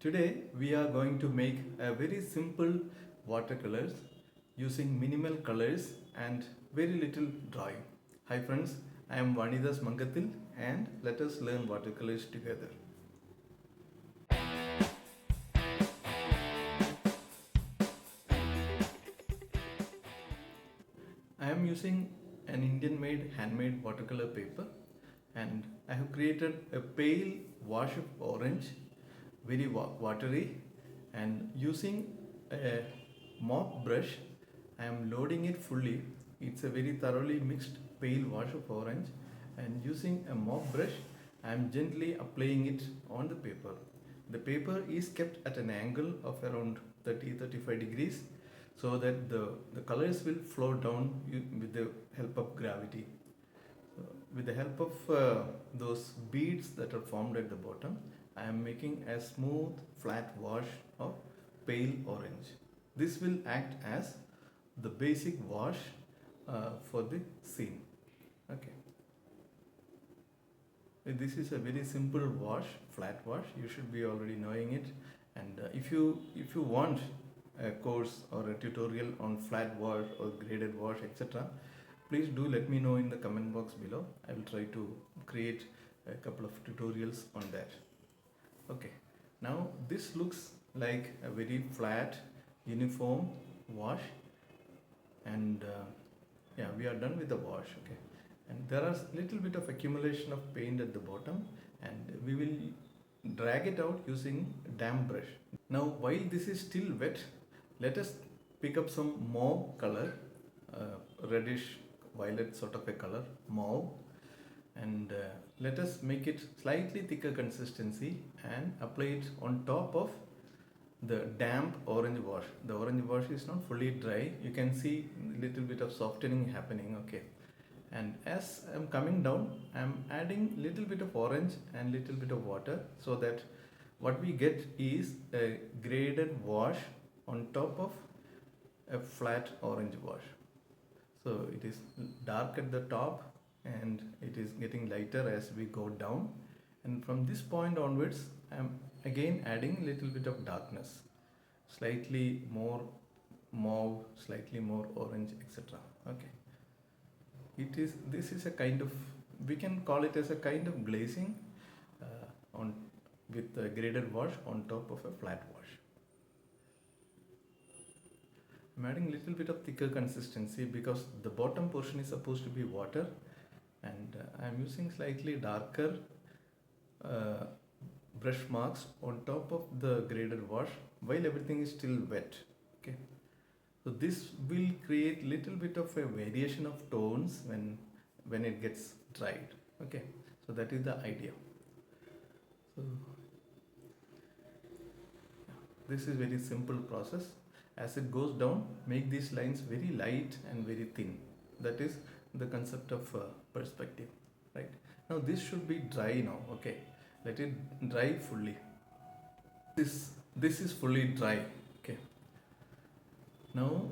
Today we are going to make a very simple watercolors using minimal colors and very little drawing. Hi friends, I am VanidasMangathil and let us learn watercolors together. I am using an Indian made handmade watercolor paper and I have created a pale wash of orange, very watery, and using a mop brush I am loading it fully. It's a very thoroughly mixed pale wash of orange, and using a mop brush I am gently applying it on the paper. The paper is kept at an angle of around 30-35 degrees so that the colors will flow down with the help of gravity. With the help of those beads that are formed at the bottom, I am making a smooth flat wash of pale orange. This will act as the basic wash for the scene. Okay. This is a very simple wash, flat wash. You should be already knowing it. And if you want a course or a tutorial on flat wash or graded wash, etc., please do let me know in the comment box below. I will try to create a couple of tutorials on that. Okay, now this looks like a very flat uniform wash, and yeah, we are done with the wash. Okay, and there are little bit of accumulation of paint at the bottom, and we will drag it out using damp brush. Now while this is still wet, let us pick up some mauve color, reddish violet sort of a color, mauve, and let us make it slightly thicker consistency and apply it on top of the damp orange wash. The orange wash is not fully dry. You can see a little bit of softening happening. Okay, and as I'm coming down, I'm adding little bit of orange and little bit of water so that what we get is a graded wash on top of a flat orange wash. So it is dark at the top and it is getting lighter as we go down, and from this point onwards I am again adding little bit of darkness, slightly more mauve, slightly more orange, etc. Okay, this is a kind of, we can call it as a kind of glazing on with a graded wash on top of a flat wash. I'm adding little bit of thicker consistency because the bottom portion is supposed to be water, and I'm using slightly darker brush marks on top of the graded wash while everything is still wet. Okay, so this will create little bit of a variation of tones when it gets dried. Okay, so that is the idea. So this is very simple process. As it goes down, make these lines very light and very thin. That is the concept of perspective, right? Now this should be dry now. Okay, let it dry fully. This is fully dry. Okay, now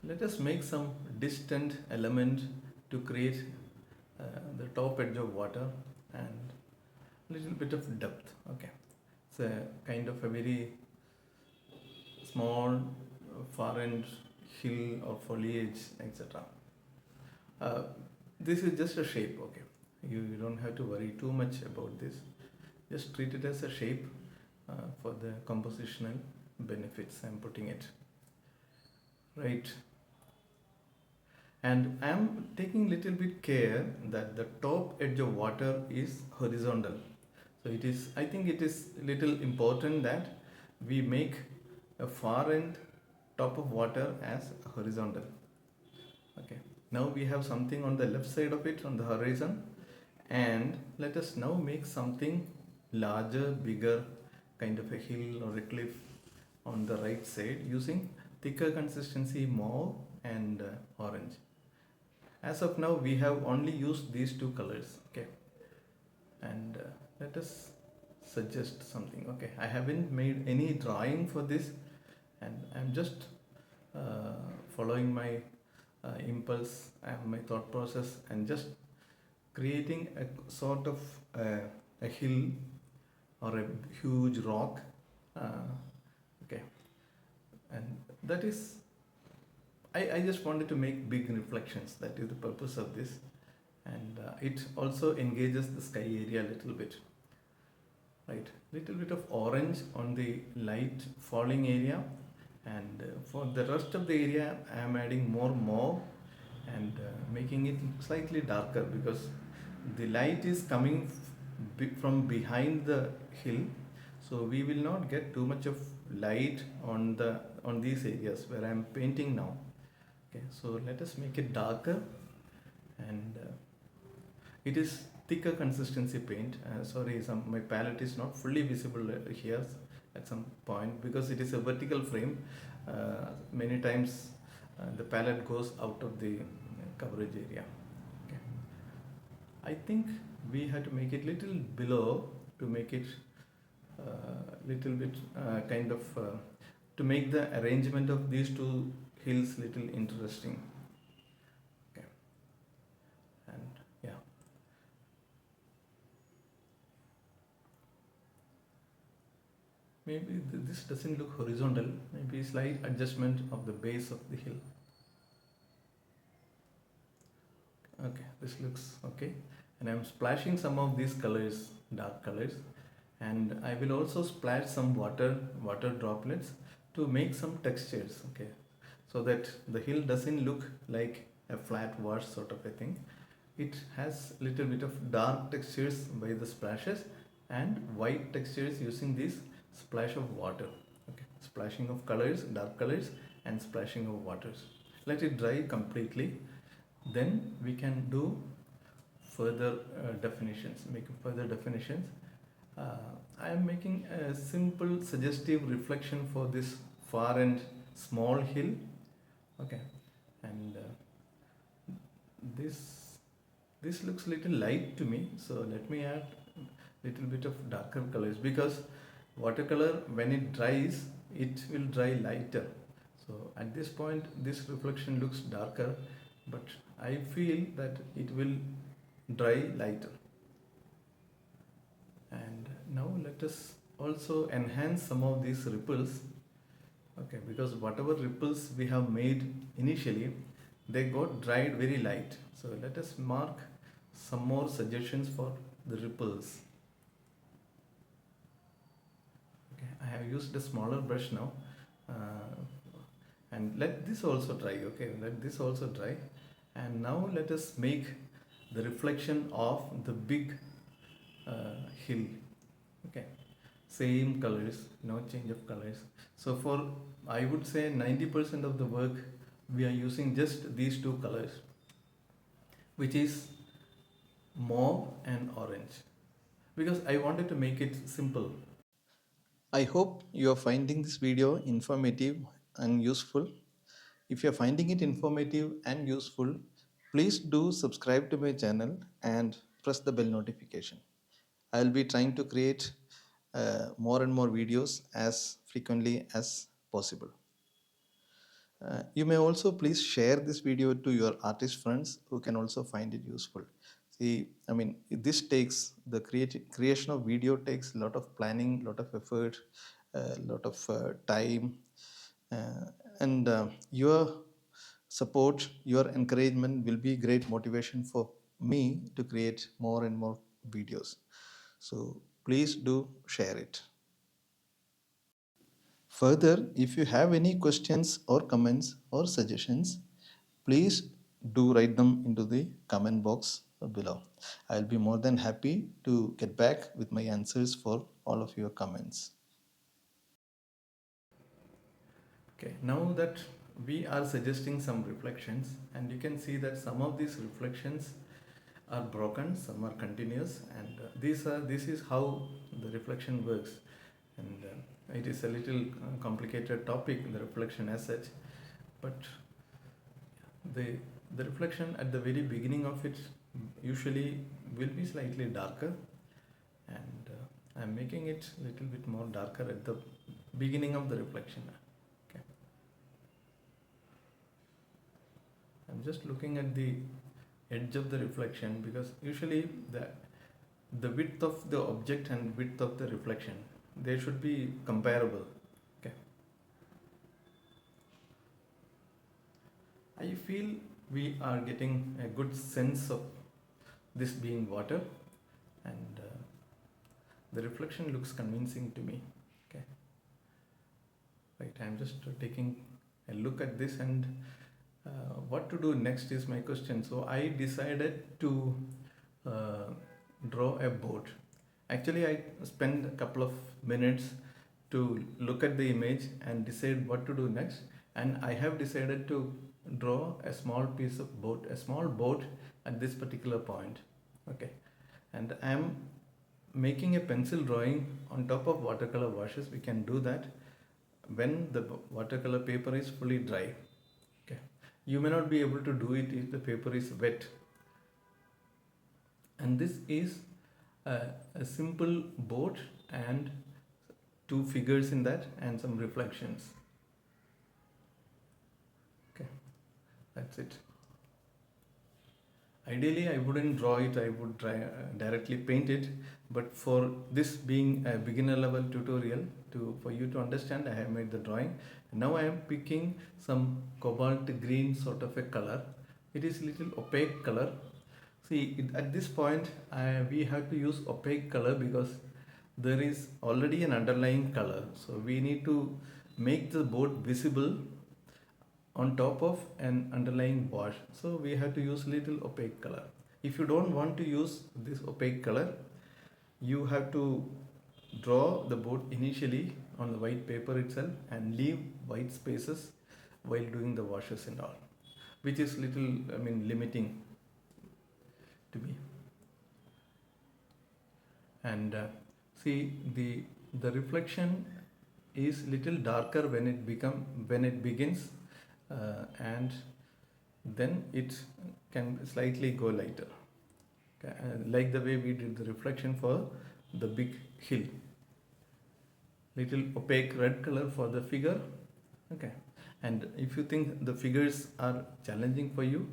let us make some distant element to create the top edge of water and little bit of depth. Okay, it's a kind of a very small far end hill or foliage, etc. This is just a shape. Okay, you don't have to worry too much about this. Just treat it as a shape for the compositional benefits. I'm putting it right, and I'm taking little bit care that the top edge of water is horizontal. So it is, I think it is little important that we make a far end top of water as horizontal. Okay, now we have something on the left side of it on the horizon, and let us now make something larger, bigger, kind of a hill or a cliff on the right side using thicker consistency mauve and orange. As of now we have only used these two colors. Okay, and let us suggest something. Okay, I haven't made any drawing for this, and I'm just following my impulse and my thought process and just creating a sort of a hill or a huge rock. uh, okay, and that is, I just wanted to make big reflections. That is the purpose of this. And it also engages the sky area a little bit, right? Little bit of orange on the light falling area, and for the rest of the area I am adding more mauve, and making it slightly darker, because the light is coming from behind the hill, so we will not get too much of light on these areas where I am painting now. Okay, so let us make it darker. And it is thicker consistency paint. Sorry, my palette is not fully visible here at some point, because it is a vertical frame. Many times the palette goes out of the coverage area. Okay. I think we had to make it little below to make it little bit kind of to make the arrangement of these two hills little interesting. Okay. And yeah, maybe this doesn't look horizontal, maybe slight adjustment of the base of the hill. Okay, this looks okay. And I'm splashing some of these colors, dark colors, and I will also splash some water droplets to make some textures. Okay, so that the hill doesn't look like a flat wash sort of a thing. It has little bit of dark textures by the splashes, and white textures using this splash of water. Okay, splashing of colors, dark colors, and splashing of waters. Let it dry completely, then we can do further definitions, make further definitions. I am making a simple suggestive reflection for this far end small hill. Okay, and this looks little light to me, so let me add little bit of darker colors, because watercolor, when it dries, it will dry lighter. So at this point this reflection looks darker, but I feel that it will dry lighter. And now let us also enhance some of these ripples. Okay, because whatever ripples we have made initially, they got dried very light. So let us mark some more suggestions for the ripples. Okay, I have used a smaller brush now, and let this also dry. Okay, let this also dry. And now let us make the reflection of the big hill. Okay, same colors, no change of colors. So for, I would say, 90% of the work we are using just these two colors, which is mauve and orange, because I wanted to make it simple. I hope you are finding this video informative and useful. If you are finding it informative and useful, please do subscribe to my channel and press the bell notification. I'll be trying to create more and more videos as frequently as possible. You may also please share this video to your artist friends who can also find it useful. See, I mean, this takes the creation of video takes a lot of planning, lot of effort, a lot of time, uh, and your support, your encouragement will be great motivation for me to create more and more videos. So please do share it. Further, if you have any questions or comments or suggestions, please do write them into the comment box below. I'll be more than happy to get back with my answers for all of your comments. Okay, now that we are suggesting some reflections, and you can see that some of these reflections are broken, some are continuous, and this is how the reflection works. And it is a little complicated topic, the reflection as such, but the the reflection at the very beginning of it usually will be slightly darker, and I'm making it a little bit more darker at the beginning of the reflection. Okay, I'm just looking at the edge of the reflection, because usually the width of the object and width of the reflection, they should be comparable. Okay. I feel we are getting a good sense of this being water, and the reflection looks convincing to me. Okay. Right, I'm just taking a look at this, and what to do next is my question. So I decided to uh, draw a boat. Actually, I spent a couple of minutes to look at the image and decide what to do next, and I have decided to draw a small piece of boat, a small boat at this particular point. Okay, and I am making a pencil drawing on top of watercolor washes. We can do that when the watercolor paper is fully dry. Okay, you may not be able to do it if the paper is wet, and this is a simple boat and two figures in that and some reflections. Okay, that's it. Ideally, I wouldn't draw it, I would directly paint it, but for this being a beginner level tutorial, for you to understand, I have made the drawing. Now I am picking some cobalt green sort of a color. It is little opaque color. See, at this point, we have to use opaque color because there is already an underlying color. So we need to make the boat visible on top of an underlying wash. So we have to use little opaque color. If you don't want to use this opaque color, you have to draw the boat initially on the white paper itself and leave white spaces while doing the washes and all, which is little, limiting to me. And see, the reflection is little darker when it begins, and then it can slightly go lighter. Okay? Like the way we did the reflection for the big hill. Little opaque red color for the figure. Okay, and if you think the figures are challenging for you,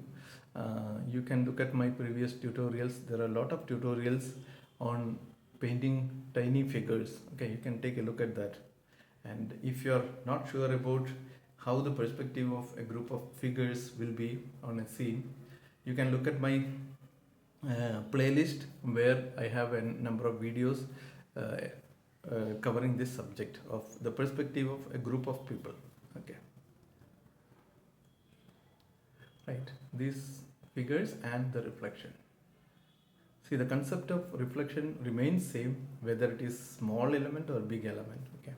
you can look at my previous tutorials. There are a lot of tutorials on painting tiny figures. Okay, you can take a look at that. And if you are not sure about how the perspective of a group of figures will be on a scene, you can look at my playlist where I have a number of videos covering this subject of the perspective of a group of people. Okay, right, these figures and the reflection. See, the concept of reflection remains same whether it is small element or big element. Okay,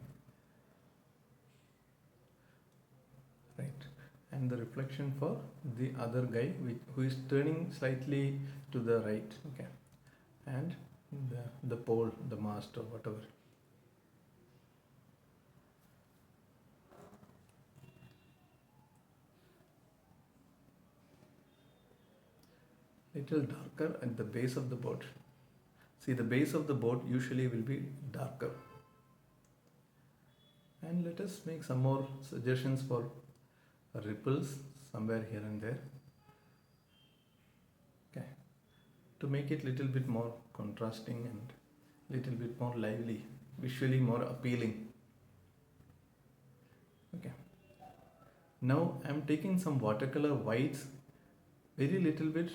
right, and the reflection for the other guy who is turning slightly to the right. Okay, and the pole, the mast or whatever. Little darker at the base of the boat. See, the base of the boat usually will be darker. And let us make some more suggestions for ripples somewhere here and there. Okay, to make it little bit more contrasting and little bit more lively, visually more appealing. Okay, now I am taking some watercolor whites, very little bit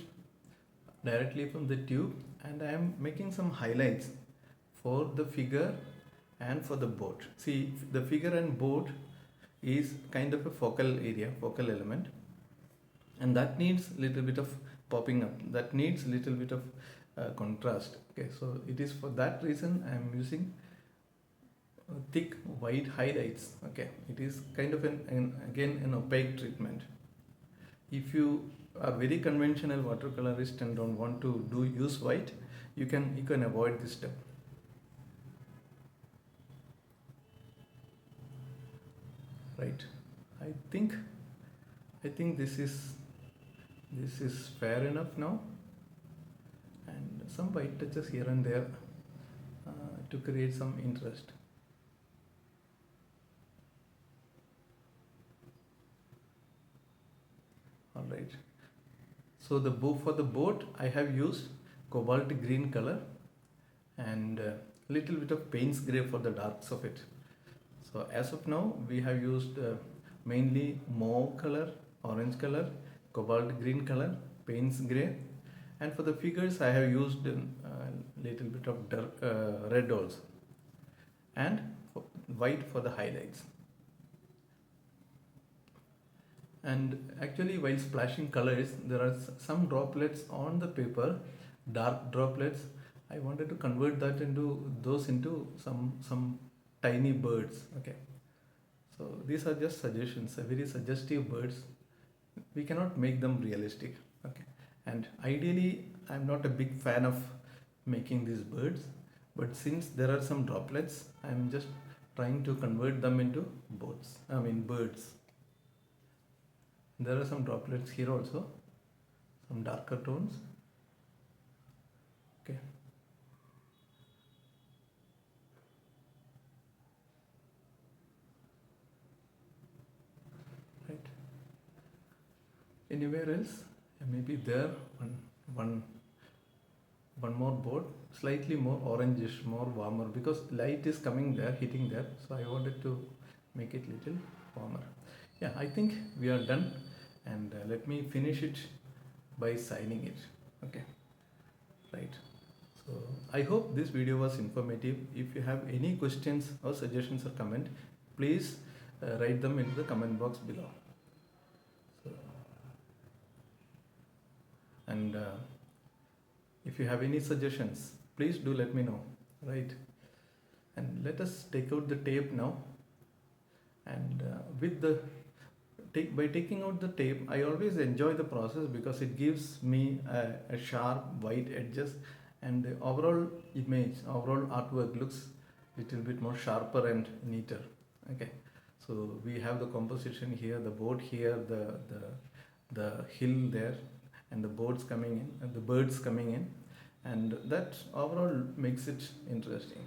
directly from the tube, and I am making some highlights for the figure and for the boat. See, the figure and boat is kind of a focal area, focal element, and that needs little bit of popping up, that needs little bit of contrast. Okay, so it is for that reason I am using thick white highlights. Okay, it is kind of again an opaque treatment. If you are very conventional watercolorist and don't want to use white, you can avoid this step. Right, I think this is fair enough now, and some white touches here and there to create some interest. All right, so for the boat I have used cobalt green color, and little bit of Payne's grey for the darks of it. So as of now we have used mainly mauve color, orange color, cobalt green color, Payne's grey, and for the figures I have used little bit of red also, and white for the highlights. And actually while splashing colors there are some droplets on the paper, dark droplets. I wanted to convert that into some tiny birds. Okay, so these are just suggestions, very suggestive birds. We cannot make them realistic. Okay, and ideally I'm not a big fan of making these birds, but since there are some droplets I'm just trying to convert them into birds. There are some droplets here also, some darker tones. Okay, right. Anywhere else? Maybe there one one more board, slightly more orangish, more warmer, because light is coming there, hitting there. So I wanted to make it little warmer. Yeah, I think we are done, and let me finish it by signing it. Okay, right. So I hope this video was informative. If you have any questions or suggestions or comment, please write them into the comment box below. So, and if you have any suggestions, please do let me know, right? And let us take out the tape now. And by taking out the tape, I always enjoy the process because it gives me a sharp white edges, and the overall image, overall artwork looks little bit more sharper and neater. Okay, so we have the composition here, the board here, the hill there, and the birds coming in, and that overall makes it interesting.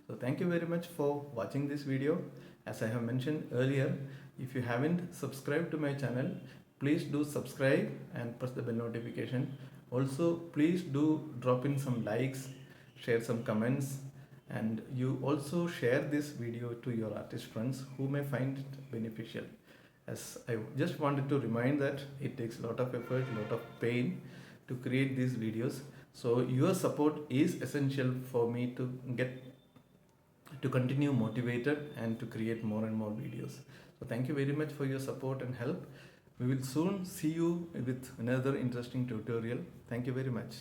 So thank you very much for watching this video. As I have mentioned earlier, if you haven't subscribed to my channel, please do subscribe and press the bell notification. Also, please do drop in some likes, share some comments, and you also share this video to your artist friends who may find it beneficial. As I just wanted to remind that it takes a lot of effort, a lot of pain to create these videos. So your support is essential for me to continue motivated and to create more and more videos. So thank you very much for your support and help. We will soon see you with another interesting tutorial. Thank you very much.